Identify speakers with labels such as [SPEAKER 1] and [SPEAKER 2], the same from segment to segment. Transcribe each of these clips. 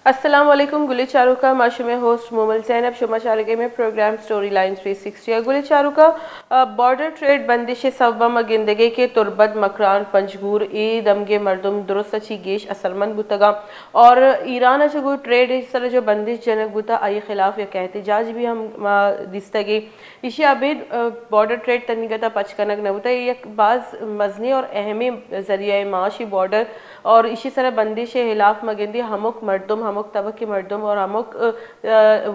[SPEAKER 1] अस्सलाम वालेकुम गुली चारुका माशू में होस्ट मोमल जैनब शुमा शारगे में प्रोग्राम स्टोरी लाइन 360 गुली चारुका बॉर्डर ट्रेड बंदिश सब्बा मगिंदगी के तुरबत मकरान पंजगूर ई दमगे मरदुम दुरुस्त अच्छी गेश असलमंद बुतगा और ईरान अचगु ट्रेड इस तरह जो बंदिश जनक बुता आई खिलाफ या एहतजाज भी हम दिस्तगी इशी अबिद बॉर्डर ट्रेड तनिगता पचकनक न बुता एक बाज मजनी और अहमी जरिया माशी बॉर्डर और इसी तरह बंदिश हिलाफ मगिंदी हमक मरदुम हमक तबक के मरदुम और हमक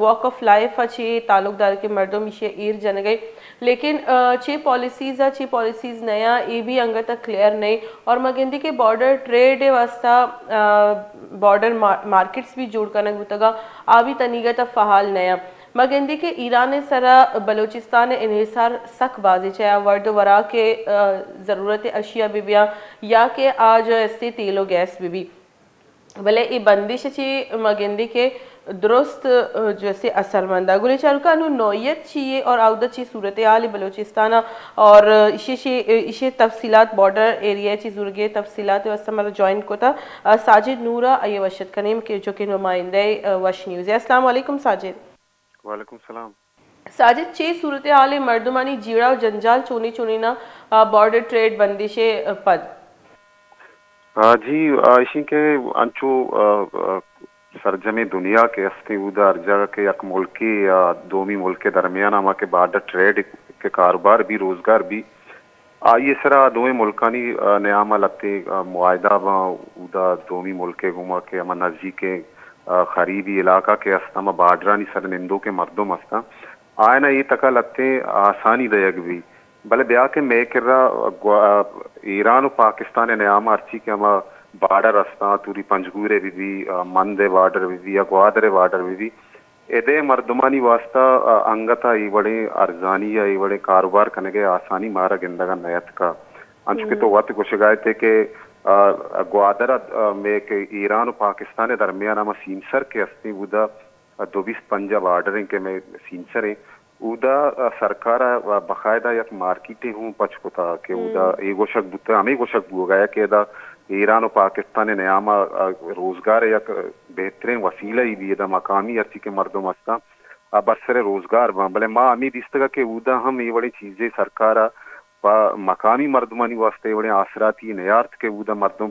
[SPEAKER 1] वॉक ऑफ लाइफ अच्छी ताल्लुकदार के मरदुम इसे ईर जन गई लेकिन ची पॉलिसीज नया ये भी अंग तक क्लियर नहीं और मगिंदी के बॉर्डर ट्रेड वास्ता बॉर्डर मार्केट्स भी जोड़ कर गुतगा आवी तनीगत फहाल नया मगिंदी के ईरान सरा बलूचिस्तान इन्हिसार सख बाजी चाहे वर्द वरा के ज़रूरत अशिया बिबिया या के आज ऐसे तेलो गैस बिबी भले ये बंदिश ची मगिंदी के दुरुस्त जैसे असरमंदा गुले चारुका अनु नौयत चाहिए और आउदत ची सूरत हाल बलूचिस्तान और इसे तफसीलात बॉर्डर एरिया ची जुर्गे तफसीलात वस्ता हमारा ज्वाइन को था साजिद नूरा अये वशद कनीम के जो कि नुमाइंदे वश न्यूज़ है। अस्सलाम वालेकुम साजिद।
[SPEAKER 2] वालेकुम सलाम
[SPEAKER 1] साजिद चे सूरत हाल मर्दुमानी जीड़ा और जंजाल चुनी चुनीना बॉर्डर ट्रेड बंदिशे पद
[SPEAKER 2] जी इसी के अंचो सरजमे दुनिया के अस्ते उदा अर्जा के एक मुल्की या दोमी मुल्क के दरमियान आमा के बॉर्डर ट्रेड के कारोबार भी रोजगार भी ये सरा दोवे मुल्कानी नयामा लत्ते मुआयदा उदा दोमी मुल्के गुमा के अमा नजदीके खरीबी इलाका के अस्ता बाडरानी सर निंदो के मर्दों मस्ता आय ना ये तका लत्ते आसानी दयग भी भले ब्याह के मैं कर ईरान और पाकिस्तान नयामा अर्ची के अमा बार्डर अस्ता तुरी पंजगूरे भी मंदे बार्डर भी या ग्वादरे बार्डर भी एदे मर्दमानी वास्ता अंगता ई बड़े अर्जानी या ई बड़े कारोबार करने के आसानी मारा गिंदगा नयत का अंश के तो वक्त कुछ गए थे कि ग्वादरा में के ईरान और पाकिस्तान दरमियान हम सीनसर के अस्ती उदा 24 पंजाब बार्डरिंग के में सीनसर है उदा सरकार बकायदा एक मार्केटिंग हूँ पचकोता के उदा एगो शक बुते हमें एगो शक बुआ गया कि दा ईरान और पाकिस्तान नयामा रोजगार एक बेहतरीन वसीला ही भी मकामी अर्ची के मर्दों मस्ता बसरे रोजगार भले माँ अमी दिस्तगा के उदा हम ये बड़ी चीजें सरकार मकामी मर्दमानी वास्ते बड़े आसराती नयार्थ के उदा मर्दम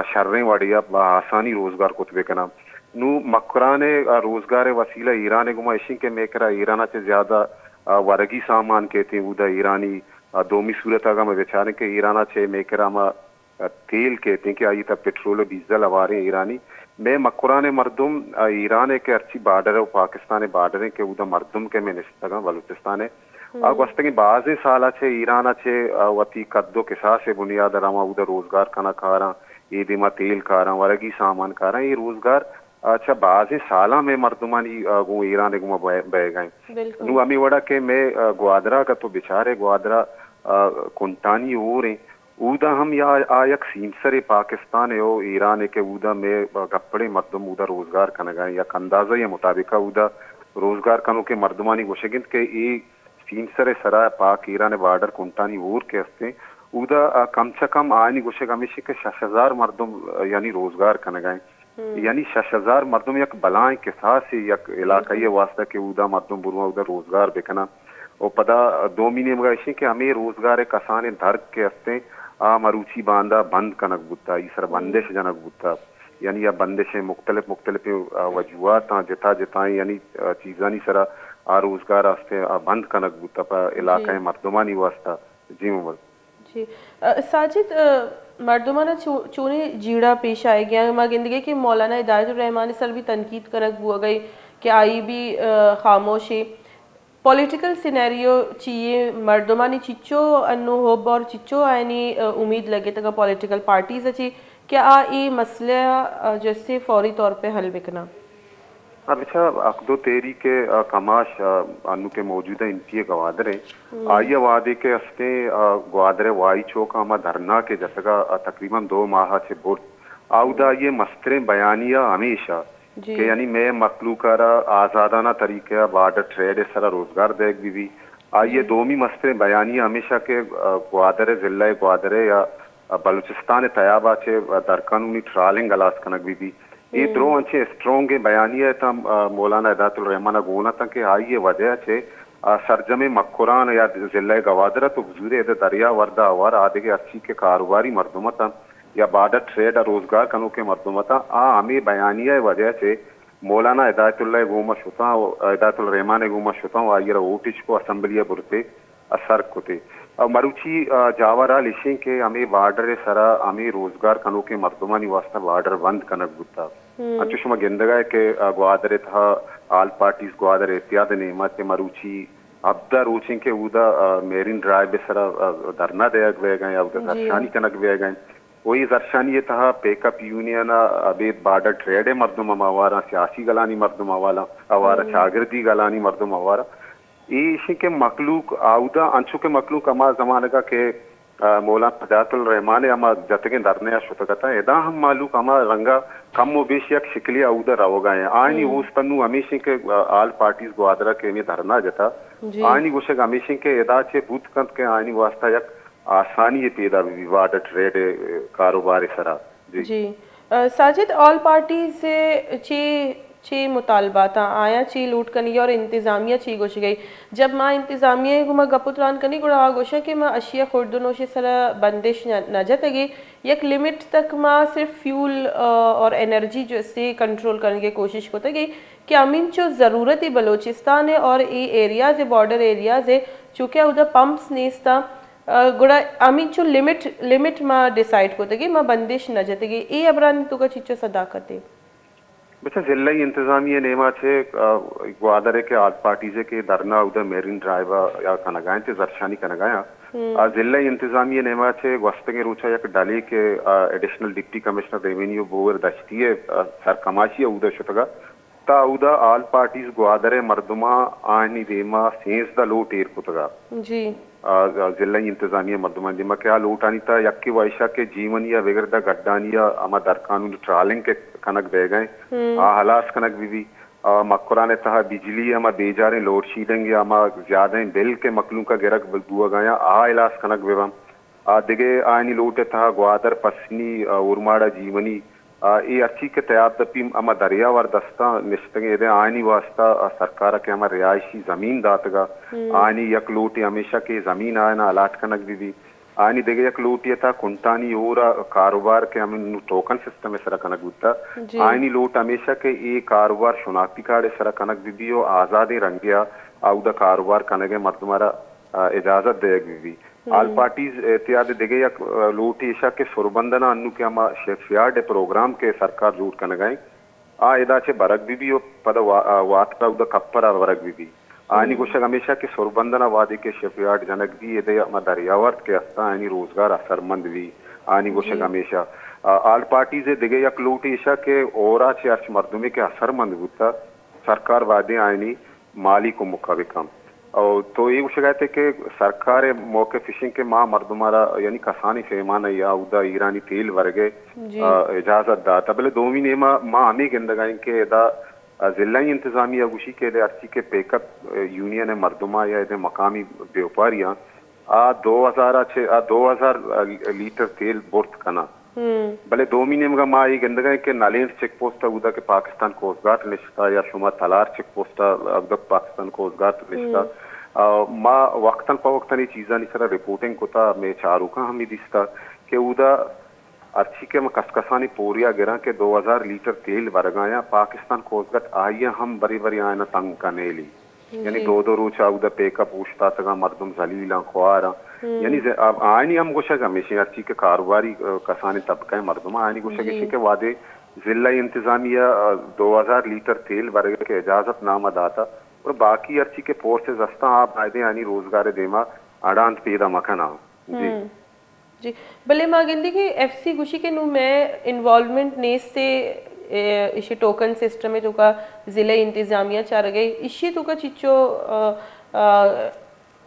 [SPEAKER 2] शर्रें वाड़िया आसानी रोजगार कुतबे का नाम नू मकराने रोजगार वसीला ईरान गुमा इशी के मेकरा ईराना से ज्यादा वरगी सामान कहते हैं उदा ईरानी दोमी सूरत आगा में बेचारे के ईराना से मेकरा मा तेल कहते हैं कि आई तब पेट्रोल डीजल अवारे ईरानी मैं मकुरान मर्दुम ईरान के अच्छी बार्डर है पाकिस्तान बार्डर के उदा मर्दुम के में निस्तगा बलूचिस्तान वस्तगी बाजे साल छे ईरान छे वती कद्दो किसा से बुनियाद रामा उदा रोजगार खाना खा रहा ये दिमा तेल खा रहा वरगी सामान खा रहा ये रोजगार अच्छा बाजे साला में मर्दुमानी गो ईरान गुमा बह गए नू अमी वड़ा के मैं ग्वादरा का तो बिचारे ग्वादरा कुंटानी हो रहे उदा हम या आयक सीनसरे पाकिस्तान हो ईरान के उदा में गप्पड़े मर्दम उदा रोजगार कनगा या अंदाजा या मुताबिक उदा रोजगार कनो के मर्दमानी गोशगिंद के ये सीनसरे सरा पाक ईरान बॉर्डर कुंटानी और के हस्ते उदा कम से कम आयनी गोशे हमेशा के 6000 मर्दम यानी रोजगार कनगा यानी 6000 मर्दम एक बलाएं के साथ से एक इलाका ये वास्ता के उदा मर्दम बुरवा उदा रोजगार बेकना और पता 2 महीने में ऐसे कि हमें रोजगार कसाने धर्क के हस्ते मरुची बांधा बंद कनक बुता इसर बंदिश जनक बुता यानी या बंदिशें मुख्तलिफ मुख्तलिफ वजूहत जिता जिता यानी चीज़ानी सरा रोजगार हस्ते बंद कनक बुता पर इलाका मर्दमानी वास्ता जी उमर
[SPEAKER 1] जी साजिद मर्दुमाना चूने जीड़ा पेश आए गया मगिंदगी के मौलाना हिदायतुर रहमान सर भी तनकीद करक हुआ गई कि आई भी खामोशी पॉलिटिकल सिनेरियो चाहिए मर्दुमानी चिच्चो अन्नु होब और चिच्चो आयनी उम्मीद लगे तक पॉलिटिकल पार्टीज अच्छी क्या ये मसला जैसे फौरी तौर पे हल बिकना
[SPEAKER 2] अब अच्छा अकदो तेरी के कमाश अनु के मौजूदा इंतिये गवादरे आइया वादे के हस्ते ग्वादरे वाई चौक हमा धरना के जतगा तकरीबन 2 माह से बोर्ड आउदा ये मस्तरे बयानिया हमेशा कि यानी मैं मखलूकारा आज़ादाना तरीके बॉर्डर ट्रेड सरा रोजगार देख भी आइए दोमी मस्तरे बयानिया हमेशा के ग्वादरे जिला ग्वादरे या बलूचिस्तान तयाबा चे दरकानूनी ट्रालिंग गलास कनक भी ये द्रो अंचे स्ट्रॉन्ग बयानिया था मौलाना हिदायतुल रहमान गोना था कि आई वजह से सरजमे मक्कुरान या जिले गवादरा तो गुजरे दरिया वर्दा आवार आदि के अच्छी के कारोबारी मर्दुमता या बाडर ट्रेड और रोजगार कनो के मर्दुमता हमें बयानिया वजह से मौलाना हिदायतुल्लाह गोमा शुता हिदायतुल रहमान गोमा शुता आइरा ओटिच को असेंबलिया बुरते असर कोते और मरुची जावरा लिशिंग के हमें बार्डर सरा हमें रोजगार कनो के मर्दुमानी वास्ता बार्डर बंद कनक गुत्ता अचुशमा गेंदगा के ग्वादरे था आल पार्टीज ग्वादरे इत्यादि नेमत के मरुची अब्दा रोचिंग के उदा मेरिन ड्राइव बेसरा धरना दे गए या उदा दर्शानी कनक वे गए वही दर्शानी था पेकअप यूनियन अबेद बार्डर ट्रेड मर्दुम अवारा सियासी गलानी मर्दुम अवाला अवारा शागिर्दी गलानी मर्दुम अवारा इसी के मखलूक आउदा अंशु के मखलूक अमा जमाने का के मौलाना हिदायतुल रहमान अमा जतगे धरने शुतगता एदा हम मालूक अमा रंगा कम बेशियक शिकली आउदा रवगा है आनी उस तनु हमेशा के आल पार्टीज ग्वादरा के में धरना जता आनी गोशक हमेशा के एदा छे बूथ कंत के आनी वास्ता यक आसानी पैदा विवाद ट्रेड कारोबार सरा
[SPEAKER 1] जी साजिद ऑल पार्टीज से ची मुतालबा था आया ची लूट कनी और इंतजामिया ची गोश गई जब माँ इंतजामिया गुमा गपुत्रान कनी गुड़ा गोशा कि माँ अशिया खुर्दनोशी सरा बंदिश न जतगी एक लिमिट तक माँ सिर्फ फ्यूल और एनर्जी जो से कंट्रोल करने की कोशिश को तगी कि अमीन जो ज़रूरत ही बलोचिस्तान है और ये एरियाज है बॉर्डर एरियाज है चूँकि उधर पंप्स नेस्ता गुड़ा अमीन जो लिमिट माँ डिसाइड को तगी माँ बंदिश न जतगी ये अबरान तो का चीज़ सदाकत है
[SPEAKER 2] बच्चा जिला इंतजामिया नेमा छे ग्वादरे के आल पार्टीजे के धरना उधर मेरिन ड्राइवर या कनगाए थे जरशानी कनगाया जिला इंतजामिया नेमा छे वस्तगे रूचा या डाली के एडिशनल डिप्टी कमिश्नर रेवेन्यू बोर दस्तिये सरकमाशी उधर शुतगा ता उधर आल पार्टीज ग्वादरे मर्दुमा आनी देमा सेंस द लोट एर कुतगा जी जिला इंतजामिया मर्दुमा दिमा क्या लोटानी था यक्की वैशा के जीवन या विगरदा गड्डानिया अमा दरकानून ट्रालिंग के कनक दे गए हलास कनक भी मक्कुरा ने तहा बिजली अमा बेजारे लोड शीडिंग या अमा ज्यादा बिल के मकलू का गिरक दुआ गया इलास कनक विवम दिगे आनी लोटे तहा ग्वादर पसनी उर्माड़ा जीवनी ये अच्छी के तैयार दपी अमा दरियावर दस्ता निश्चित आनी वास्ता सरकार के अमा रिहायशी जमीन दातगा आनी यक लोटी हमेशा के जमीन आए ना अलाट कनक भी आनी देगे यक लोटी था कुंटानी और कारोबार के हमें टोकन सिस्टम सरा कनक गुत्ता आनी लोट हमेशा के ये कारोबार शुनाख्ती कार्ड सरा कनक भी हो आजादी रंगिया आउदा कारोबार कनगे मर्दमारा इजाजत देगी भी आल पार्टीज इत्यादि दिगे या लोटी ईशा के सुरबंदना अन्नु के अमा शेफियार्ड प्रोग्राम के सरकार जूट कन गए इदा छे बरक भी हो पद वात का उदा कप्पर वरक भी आनी गोशक हमेशा के सुरबंदना वादी के शेफियार्ड जनक भी ये अमा दरियावर्त के अस्ता आनी रोजगार असरमंद भी आनी गोशक हमेशा आल पार्टीज दिगे या लोटी ईशा के ओरा छे अर्श मर्दुमे के असरमंद गुत्ता सरकार वादे आनी माली को मुखाबिकम और तो ये शिकायत है कि सरकार मौके फिशिंग के माँ मर्दुमारा यानी कसानी फेमान या उदा ईरानी तेल वर्गे इजाजत दा तबले दोमी ने माँ हमें गिंदगाई के एदा जिला इंतजामिया गुशी के अर्ची के पेकअप यूनियन है मर्दुमा या इधे मकामी व्यापारियां 2000 लीटर तेल बोर्थ कना भले दो महीने में माँ ये गिंदगाई के नालेंस चेक पोस्ट उदा के पाकिस्तान कोस्ट गार्ड निश्ता या शुमा तलार चेक पोस्ट अब पाकिस्तान कोस्ट गार्ड निश्ता माँ वक्तन पवक्तन ये चीज़ा निसरा रिपोर्टिंग कोता में चारुका हमें दिसता के उदा अर्ची के में कसकसानी पोरिया गिरा के 2000 लीटर तेल बरगाया पाकिस्तान कोस्ट गार्ड आइए हम बरी बरी आए ना तंग का नेली यानी दो रोचा उदा पेका पूछता तगा मर्दम जलीला ख्वारा यानी आयनी हम गोशा हमेशा अर्ची के कारोबारी कसानी तबका मर्दमा आयनी गोशा किसी के वादे जिला इंतजामिया 2000 लीटर तेल वर्ग के इजाजत नामा दाता और बाकी अर्ची के फोर्सेस अस्ता आप आयदे यानी रोजगार देमा अडांत पैदा मखना
[SPEAKER 1] जी भले मागिंदी की एफसी गुशी के नु में इन्वॉल्वमेंट नेस से इसी टोकन सिस्टम में तो का जिले इंतजामिया चार गई इसी तो का चिच्चो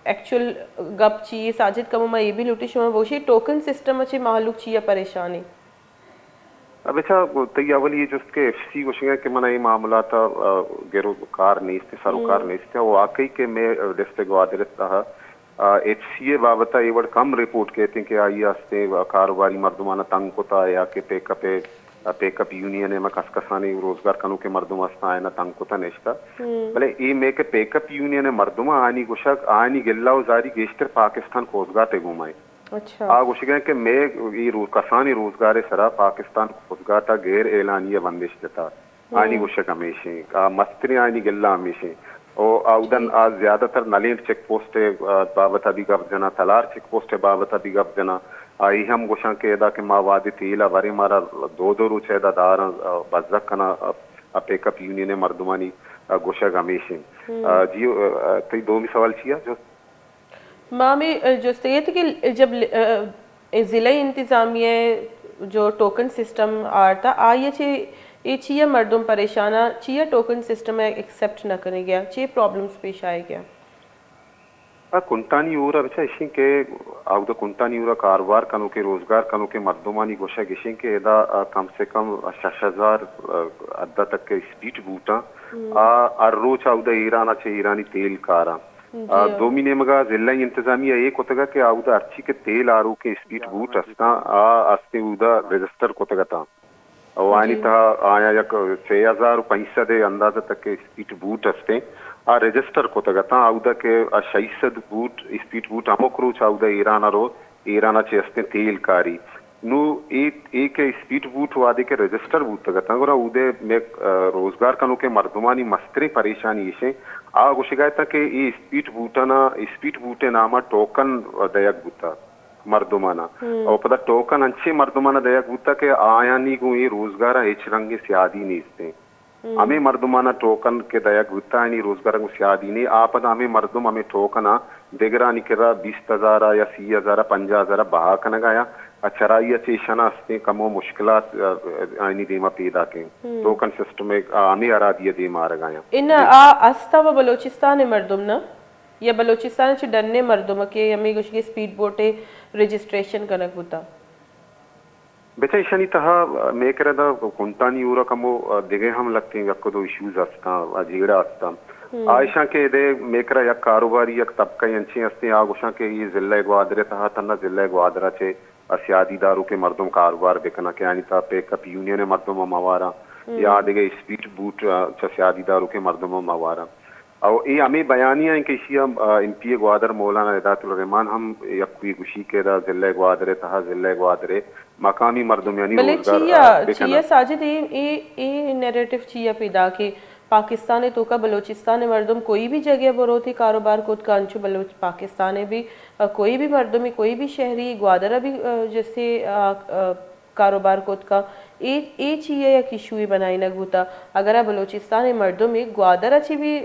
[SPEAKER 1] एक्चुअल गप चाहिए साजिद कमुमा ये भी लुटी शुमा बोशी टोकन सिस्टम अच्छे मालूक चाहिए परेशानी
[SPEAKER 2] अब अच्छा तय अवल ये जो उसके एफसी गोशिंगा के मना ये मामला था गेरो कार नहीं थे सरोकार नहीं थे वो वाकई के मैं डिस्ट्रिक्ट वादिरत था एफसीए बाबता ये वर्ड कम रिपोर्ट कहते हैं कि आई आस्ते कारोबारी मर्दमाना तंग कोता या के पेकअप पेकअप यूनियन है कसकसानी रोजगार कनु के मर्दुम अस्ता आयना तंकुता नेश्ता भले ई मेके पेकअप यूनियन है मर्दुमा आनी गुशक आनी गिल्लाव जारी गेस्टर पाकिस्तान कोसगार ते घुमाई
[SPEAKER 1] अच्छा
[SPEAKER 2] आ गुशगे के मैं ई कसानी रोजगार सरा पाकिस्तान कोसगार ता गैर एलानिया बंदिश देता आनी गुशक हमेशे मस्त्री आनी गिल्ला हमेशे ओ आउदन आज ज्यादातर नलीन चेक पोस्ट बाबत अभी गप जना तलार चेक पोस्ट बाबत अभी गप जना आई हम गोशा के एदा के मावादी तीला वरी मारा दो रोच एदा दार बजक कना पेकअप यूनियन मर्दुमानी गोशा गमेशे जी कई दो मी सवाल छिया जो
[SPEAKER 1] मामी जो सैयद कि जब ज़िला इंतज़ामिया जो टोकन सिस्टम आरता आइए छे ये चिया मर्दुम परेशाना चिया टोकन सिस्टम एक्सेप्ट न करे गया चे प्रॉब्लम्स पेश आए गया
[SPEAKER 2] कुंटानी ऊरा बच्चा इशिं के आउदा कुंटानी ऊरा कारोबार कनु के रोजगार कनु के मर्दुमानी गोशा गिशिं के एदा कम से कम 6000 अद्दा तक के स्पीड बूटा रोज आउदा ईराना चे ईरानी तेल कारा दो महीने मगा जिला इंतजामिया एक होतगा के आउदा अर्ची के तेल आरू के स्पीड बूट अस्ता अस्ते उदा रजिस्टर कोतगा ता वानी था आया यक 6000 पैसा दे अंदाजा तक के स्पीड बूट अस्ते आ रजिस्टर को तगता आउदा के 600 बूट स्पीड बूट अमोक्रू चाउदा ईराना चेस्ते तेल कारी नु एक स्पीड बूट वादे के रजिस्टर बूट तगता गोरा उदे में रोजगार कनु के मर्दुमानी मस्त्री परेशानी इसे आ गुशिगायता के ई स्पीड बूटे नामा टोकन दयक बूता मर्दुमाना और पता टोकन अच्छे मर्दुमाना दयक बूता के आयानी को ये रोजगार एच रंगे स्यादी नीस्ते हमें मर्दुमाना टोकन के दयक बूता है नी रोजगार को स्यादी नहीं आपदा हमें मर्दुम हमें टोकना देगरानी केरा 20,000 या 30,000 50,000 बाहा कन गया चराइया चेशना अस्ते कमो मुश्किलात आनी देमा पैदा के टोकन सिस्टम एक हमें अरादिया दे मार गया
[SPEAKER 1] इन अस्ता व बलोचिस्तान मर्दुम ना या बलोचिस्तान च डन्ने मर्दुम के हमें कुछ के स्पीड बोटे रजिस्ट्रेशन कनक बुता
[SPEAKER 2] बेचा इशानी तहा मैं कह रहा था कुंटानी ऊरा कमो दिगे हम लगते हैं यक्को दो इश्यूज अस्ता अजीड़ा अस्ता आयशा के दे मैं कह रहा यक कारोबारी यक तबका अंचे अस्ते आगुशा के ये जिला ग्वादरे तहा तन्ना जिला ग्वादरा चे अस्यादीदारों के मर्दुम कारोबार बेकना के यानी था पेकअप यूनियन मर्दुम मवारा या दिगे स्पीड बूट अस्यादीदारों के मर्दुम मवारा और ये हमें बयानिया है कि एमपी ग्वादर मौलाना हिदायतुल रहमान हम यक्वी गुशी के दा जिले ग्वादरे तहा जिले ग्वादरे मकामी मर्दुम यानी
[SPEAKER 1] रोजगार चिया साजिद ये नैरेटिव चिया पैदा के पाकिस्तान तो का बलोचिस्तान मर्दुम कोई भी जगह बरोती कारोबार को कांचू बलोच पाकिस्तान भी कोई भी मर्दुम कोई भी शहरी ग्वादरा भी जैसे कारोबार को का ए चीज़ या किशुई बनाई न गुता अगर बलोचिस्तान मर्दों में ग्वादर अच्छी भी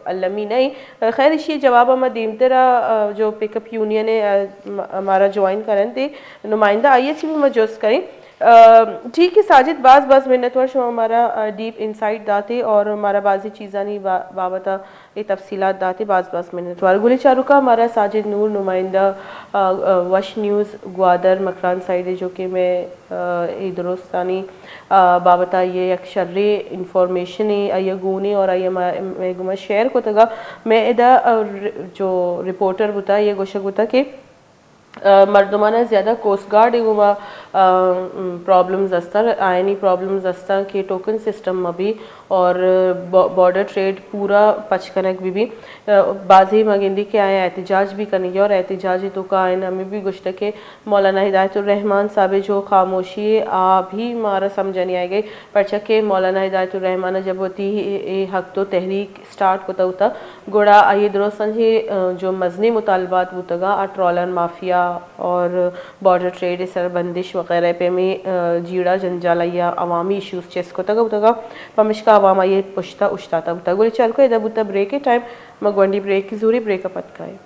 [SPEAKER 1] अल्लमी नहीं खैर इसी जवाब हम दीम तेरा जो पिकअप यूनियन है हमारा ज्वाइन करन थे नुमाइंदा आइए भी मौजूद करें ठीक है साजिद बाज़ मिनट वर्ष हमारा डीप इंसाइट दाते और हमारा बाजी चीज़ा नहीं बाबता ये तफसीलात दाते बाज़ मिनट वार गुली चारुका हमारा साजिद नूर नुमाइंदा वश न्यूज़ ग्वादर मकरान साइड जो कि मैं दुरुस्तानी बाबता ये एक शर्रे इंफॉर्मेशन है आइए गुने और आइए मैं गुमा शेयर को तगा मैं इदा जो रिपोर्टर बुता ये गोशक बुता के मर्दमाना ज़्यादा कोस्ट गार्ड गुमा प्रॉब्लम्स अस्तर आयनी प्रॉब्लम्स अस्तर के टोकन सिस्टम में भी और बॉर्डर ट्रेड पूरा पचकनक भी बाजी मगिंदी के आए एहतजाज भी करेंगे और एहतजाजी तो का आयन हमें भी गुश्त के मौलाना हिदायतुर रहमान साहब जो खामोशी भी मारा समझ नहीं आई गई परचा के मौलाना हिदायतुर रहमान जब होती हक तो तहरीक स्टार्ट होता होता गोड़ा आइए दुरुस्त समझे जो मजनी मुतालबात होतगा ट्रॉलर माफिया और बॉर्डर ट्रेड सर बंदिश वगैरह पे में जीड़ा जंजाल या अवामी इश्यूज चेस को तगा पमिशका अवामा ये पुश्ता उश्ताता बुता गोली चल को इधर बुता ब्रेक के टाइम मगवंडी ब्रेक की जरूरी ब्रेकअप अटकाए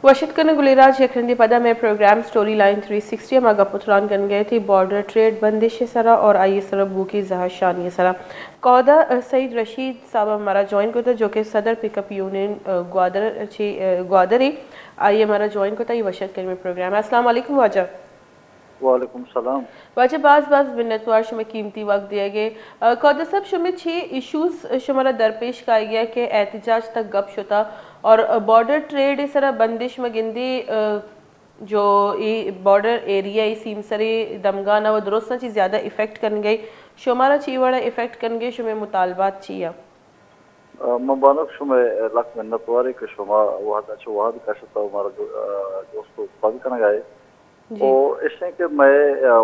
[SPEAKER 1] वशित करने गुलेराज यखरंदी पदा में प्रोग्राम स्टोरी लाइन 360 हम आगा पुतरान कर गए थे बॉर्डर ट्रेड बंदिश सरा और आइए सरा बूकी जहा शानी सरा कौदा सईद रशीद साहब हमारा ज्वाइन को था जो कि सदर पिकअप यूनियन ग्वादर आइए हमारा ज्वाइन को था ये वशित करने प्रोग्राम अस्सलाम वालेकुम वाजा
[SPEAKER 3] वालेकुम सलाम।
[SPEAKER 1] वाचे बाज मिन्नतवार शुमे कीमती वक्त दिए गए कौदा साहब शुमे 6 इश्यूज शुमारा दरपेश का गया कि एहतजाज तक गप शुता और बॉर्डर ट्रेड इस तरह बंदिश में गिंदी जो ये बॉर्डर एरिया ये सीमसरे दमगाना व दुरुस्त चीज़ ज़्यादा इफेक्ट कर गई शुमारा ची वाला इफेक्ट कर गए शुमे मुतालबात चिया
[SPEAKER 3] मबानक शुमे लक मिन्नतवारी के शुमा वाहद का शता हमारा दोस्तों पद करना गए
[SPEAKER 1] जी
[SPEAKER 3] और इसने के मैं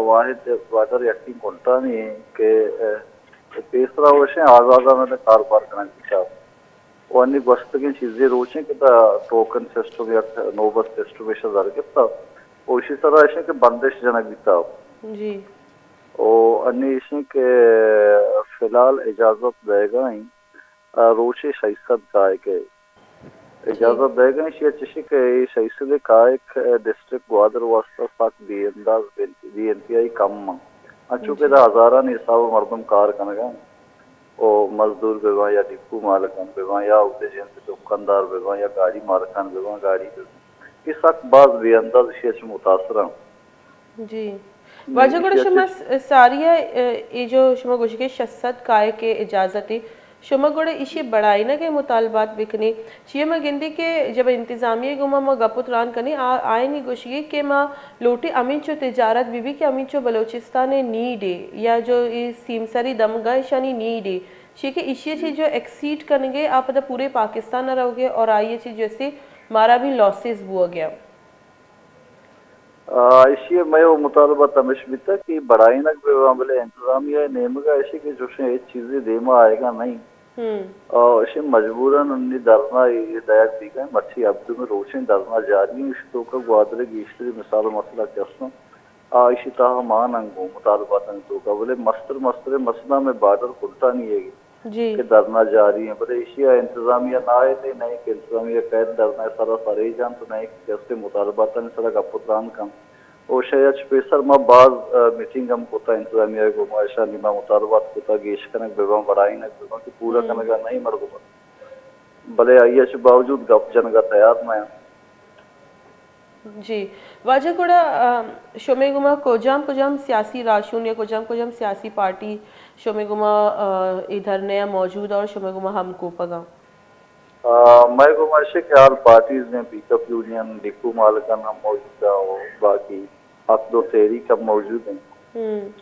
[SPEAKER 3] वाहिद वादर यकीन करता नहीं कि तीसरा वैसे आज़ादा में कारोबार करना चाहता वानी वस्तु की चीजें रोचे कि टोकन सिस्टम या नोबत सिस्टम ऐसा दर के था और इसी तरह ऐसे के बंदिश जनक भी था
[SPEAKER 1] जी
[SPEAKER 3] और अन्य इसी के फिलहाल इजाजत देगा ही रोचे शैसद का के इजाजत देगा इसी अच्छी के शैसद का एक डिस्ट्रिक्ट ग्वादर वास्ता साक BNPI कम अच्छुके दा हजारा निसाब मर्दम कार कनगा ओ मजदूर बेवा या डिपू मालकान बेवा या उदे जन दुकानदार बेवा या गाड़ी मालकान बेवा गाड़ी इस हक बाज बेअंदाज शेष मुतासरा
[SPEAKER 1] जी वाजा गुड़ा शुमा सारिया ये जो शुमा गुश के शसद काय के इजाजत है शुमा गुड़ा इशे बढ़ाई ना के मुतालबात बिकने शिया में गिंदी के जब इंतजामिया गुमा म गपुतरान कने आए नहीं गुशिए के मां लोटी अमीन चो तिजारत बीबी के अमीन चो बलोचिस्तान नीड है या जो ये सीमसरी दमगा शानी नीड है शी के इशे चीज जो एक्सीड करेंगे आप पता पूरे पाकिस्तान ना रहोगे और आइए चीज जैसे मारा भी लॉसेस बुआ गया
[SPEAKER 3] इसी मैं वो मुतालबा तमिश भी था कि बढ़ाई नक बेवामले इंतजामिया नेमगा ऐसी कि जो से चीजें देमा आएगा नहीं और इसे मजबूरन अन्नी दरना ये दयाक दी गए मच्छी अब्दु में रोशन दरना जारी है इस तो का ग्वादरे की इश्तरी मिसाल मसला कैसा इसी ताहा मान अंगो मुतालबा तंग तो का बोले मस्तर मसला में बार्डर खुलता नहीं है
[SPEAKER 1] जी
[SPEAKER 3] कि दरना जारी है बोले इसी इंतजामिया ना आए थे नहीं कि इंतजामिया कैद दरना सारा सारे जान तो नहीं कैसे मुतालबा तंग सारा का पुत्रान कम और शायद स्पेशल में बाज मीटिंग हम कोता इंतजामिया को माशा निमा मुतालबात कोता गेश कनक बेगम बढ़ाई न बेगम कि पूरा कनका नहीं मर गो भले आइए से बावजूद गप जनगा तैयार ना
[SPEAKER 1] जी वाजा गुड़ा शोमे गुमा कोजाम सियासी राशुन या कोजाम सियासी पार्टी शोमे गुमा इधर नया मौजूद और शोमे गुमा हम को पगा
[SPEAKER 3] मैं गुमाशे के हाल पार्टीज में पिकअप यूनियन डिपू मालकान हम मौजूद और बाकी आप दो तेरी कब मौजूद हैं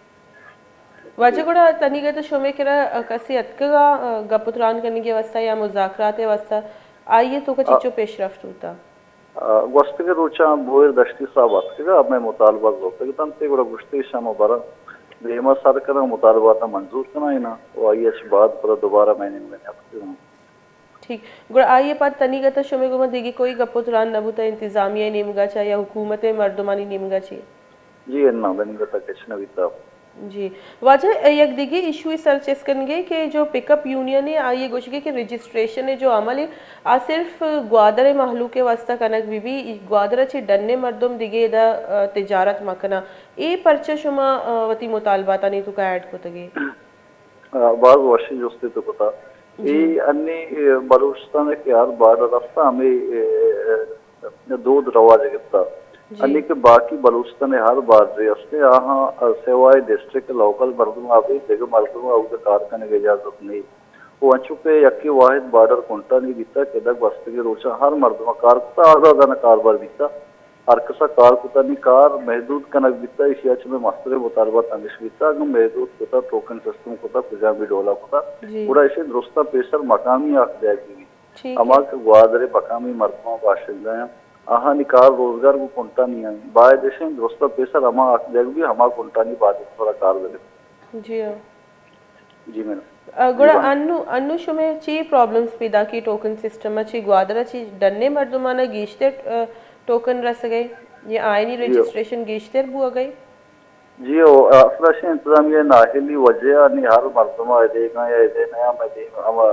[SPEAKER 1] वाजा गुड़ा तनिगा तो शोमे केरा कसी अतकगा गपुतरान करने की अवस्था या मुज़ाकरात अवस्था आइए तो का चिचो पेशरफ्त होता
[SPEAKER 3] वस्त के रोचा बोयर दश्ती साहब अतकगा अब मैं मुतालबा जोते तन ते गुड़ा गुश्ती शाम बरा देमा सर करा मुतालबा था मंजूर करना है ना वो आइए बाद पर दोबारा मैंने अतकगा
[SPEAKER 1] ठीक गुड़ा आइए पर तनिगा तो शोमे गुमा देगी कोई गपुतरान नबूता इंतजामिया निमगा चाहिए या हुकूमत मर्दमानी निमगा चाहिए
[SPEAKER 3] जी अन्ना बनिंगा तक किचना भी
[SPEAKER 1] जी वाजह एक दिगे इशू सर्चेस करेंगे कि जो पिकअप यूनियन है आइए गोशगे कि रजिस्ट्रेशन है जो अमल है आ सिर्फ ग्वादर महलू के वास्ता कनक बीबी ग्वादर अच्छे डन्ने मर्दम दिगे दा तिजारत मकना ए परचे शुमा वती मुतालबाता नहीं तो का ऐड को तगे
[SPEAKER 3] बाज वर्षी जोस्ते तो पता ये अन्य बलूचिस्तान के यार बार्डर रास्ता हमें दूध रवा जगता अन्य के बाकी बलूचिस्तान हर बार रियासते यहाँ सेवाई डिस्ट्रिक्ट लोकल मर्दम अभी जगह मर्दम उधर कार करने की इजाजत नहीं वो अंचुके यकी वाहिद बार्डर कोंटा नहीं बीता केदक बस्ते के रोचा हर मर्दम कार कुता आजादाना कारबार बीता हर कसा कार कुता नहीं कार महदूद कनक बीता इस याच में मस्तरे मुतालबा तमिश बीता अगर महदूद कुता टोकन सिस्टम कुता पंजाबी डोला कुता पूरा ऐसे दुरुस्ता पेशर मकामी आख जाएगी हमारे ग्वादरे मकामी मर्दमा बाशिंदा हैं आहा निकार रोजगार को कोंटा नहीं है बाय देशे दोस्तों पेशर हमा आख जाएगी हमा कोंटा नहीं बात थोड़ा कार दे
[SPEAKER 1] जी हां
[SPEAKER 3] जी मैंने
[SPEAKER 1] गुड़ा अन्नु शुमे ची प्रॉब्लम्स पैदा की टोकन सिस्टम में ची ग्वादरा ची डन्ने मर्दमाना गीश्ते टोकन रस गए ये आईनी रजिस्ट्रेशन गीश्ते बुआ गई
[SPEAKER 3] जी ओ अफराश इंतजामिया नाहिली वजह नहीं हर मर्दमा देगा या दे नया मैं दे हम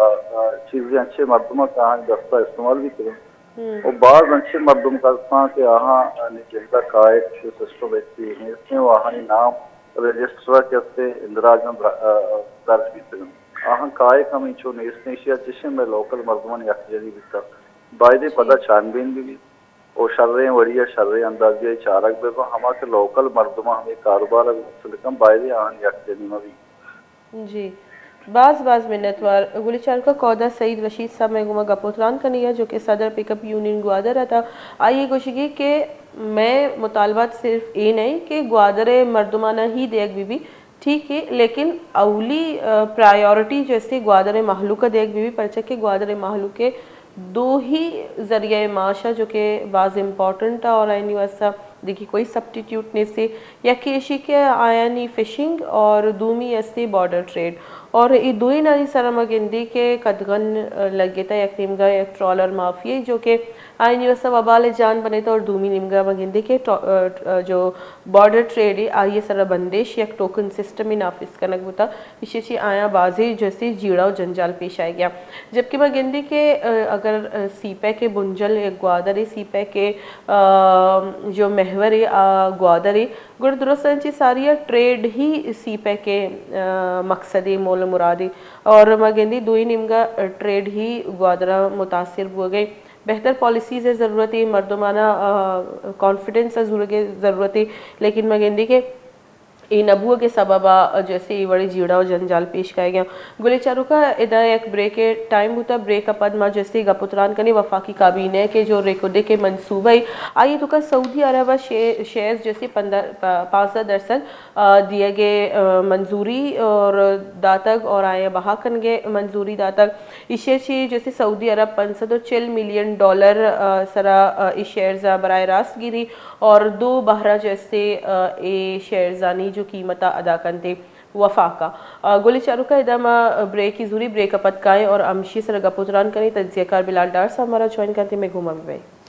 [SPEAKER 3] चीजें अच्छे मर्दमा कहां दस्ता इस्तेमाल भी करें और बाद अच्छे मर्दम का के यहाँ निचेता कायद सिस्टम ऐसी है इसमें वहाँ नाम रजिस्ट्रार कहते इंदिरा गांधी दर्ज भी आहा काय कम इंचो नेशनेशिया जिसे में लोकल मर्दमन यकजरी बिता बायदे पदा छानबीन भी और शर्रें वड़िया शर्रें अंदाजे चारक बेको हमा के लोकल मर्दमा हमें कारोबार सिलकम बायरे आन यक जनीमा भी
[SPEAKER 1] जी बाज मिन्नतवार गुली चारुका कौदा सईद रशीद साहब महगुमा गपोतरान कनिया जो कि सदर पिकअप यूनियन ग्वादर था आइए कोशिगी कि मैं मुतालबात सिर्फ ये नहीं कि ग्वादर मर्दमाना ही देख बीबी ठीक है लेकिन अवली प्रायोरिटी जैसे ग्वादर महलू का देख बीबी परचक के ग्वादर महलू के दो ही जरिए माशा जो कि बाज़ इम्पॉर्टेंट है और आयनी वास्ता देखिए कोई सब्स्टिट्यूट नहीं से या केशी के आयानी फिशिंग और दूमी अस्ती बॉर्डर ट्रेड और ये दो ही नारी सरमगिंदी के कदगन लगे था एक निमगा एक ट्रॉलर माफिया जो कि आयनी वास्ता वबाल जान बने था और दूमी निमगा मगिंदी के जो बॉर्डर ट्रेड है आइए सर बंदिश या टोकन सिस्टम ही नाफिज कनक बता विशेष आया बाजी जैसे जीड़ा और जंजाल पेश आ गया जबकि मगिंदी के अगर सीपे के बुंजल ग्वादर है सीपे के जो महवर है ग्वादर है गुड़ दुरुस्त सारी ट्रेड ही सीपे के मकसदी मोल मुरादी और मगेंदी दो ही निमगा ट्रेड ही ग्वादरा मुतासिर हो गई बेहतर पॉलिसीज़ है ज़रूरत है मर्दमाना कॉन्फिडेंस ज़रूरत है लेकिन मगेंदी के इन अबुआ के सबबा जैसे ये बड़ी जीड़ा और जंजाल पेश किया गया गुले चारू का इधर एक ब्रेक के टाइम होता ब्रेक अपद में जैसे गपुतरान कने वफाकी काबीने के जो रेकोडे के मंसूबे आइए तो का सऊदी अरब शेयर्स जैसे 5% दिए गए मंजूरी और दातक और आए बहा कन गए मंजूरी दातक इसे जैसे सऊदी अरब $540 मिलियन सरा इस शेयर्स बराए रास्त गिरी और 2 बहरा जैसे ए शेयरजानी जो कीमत अदा करते वफाका गोली चारू का इदम ब्रेक की जूरी ब्रेक अपतकाएं और अमशी सर गपुतरान करें तज्जियाकार बिलाल डार से हमारा ज्वाइन करते मैं घूमा भी भाई